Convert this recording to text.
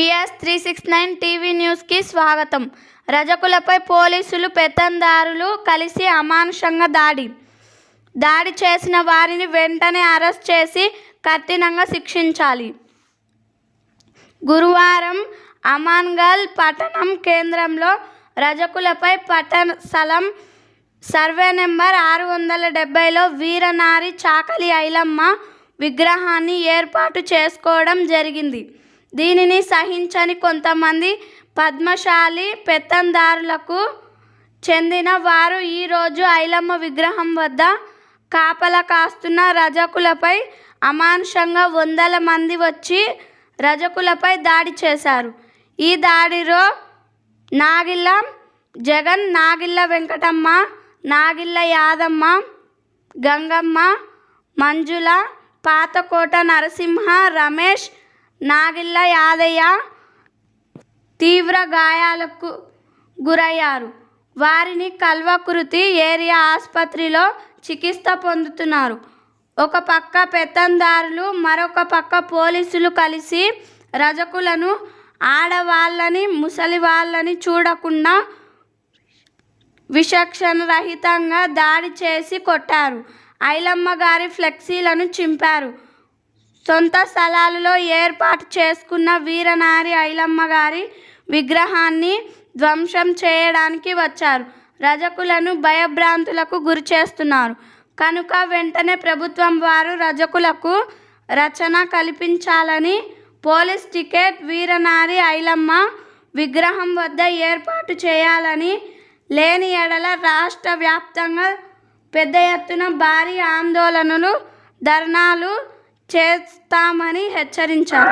BS369 TV న్యూస్కి స్వాగతం. రజకులపై పోలీసులు పెత్తందారులు కలిసి అమానుషంగా దాడి చేసిన వారిని వెంటనే అరెస్ట్ చేసి కఠినంగా శిక్షించాలి. గురువారం అమాన్గల్ పట్టణం కేంద్రంలో రజకులపై పట్టస్థలం సర్వే నెంబర్ 670లో వీరనారి చాకలి ఐలమ్మ విగ్రహాన్ని ఏర్పాటు చేసుకోవడం జరిగింది. దీనిని సహించని కొంతమంది పద్మశాలి పెత్తందారులకు చెందిన వారు ఈరోజు ఐలమ్మ విగ్రహం వద్ద కాపలా కాస్తున్న రజకులపై అమానుషంగా వందల మంది వచ్చి రజకులపై దాడి చేశారు. ఈ దాడిలో నాగిళ్ళ జగన్, నాగిళ్ళ వెంకటమ్మ, నాగిళ్ళ యాదమ్మ, గంగమ్మ, మంజుల, పాతకోట నరసింహ, రమేష్, నాగిళ్ళ యాదయ్య తీవ్ర గాయాలకు గురయ్యారు. వారిని కల్వకుర్తి ఏరియా ఆసుపత్రిలో చికిత్స పొందుతున్నారు. ఒక పక్క పెత్తందారులు, మరొక పక్క పోలీసులు కలిసి రజకులను ఆడవాళ్ళని, ముసలి వాళ్ళని చూడకుండా విచక్షణ రహితంగా దాడి చేసి కొట్టారు. ఐలమ్మ గారి ఫ్లెక్సీలను చింపారు. సొంత స్థలాలలో ఏర్పాటు చేసుకున్న వీరనారి ఐలమ్మ గారి విగ్రహాన్ని ధ్వంసం చేయడానికి వచ్చారు. రజకులను భయభ్రాంతులకు గురి చేస్తున్నారు కనుక వెంటనే ప్రభుత్వం వారు రజకులకు రక్షణ కల్పించాలని, పోలీస్ టికెట్ వీరనారి ఐలమ్మ విగ్రహం వద్ద ఏర్పాటు చేయాలని, లేని ఎడల రాష్ట్ర వ్యాప్తంగా పెద్ద ఎత్తున భారీ ఆందోళనలు, ధర్నాలు చేస్తామని హెచ్చరించారు.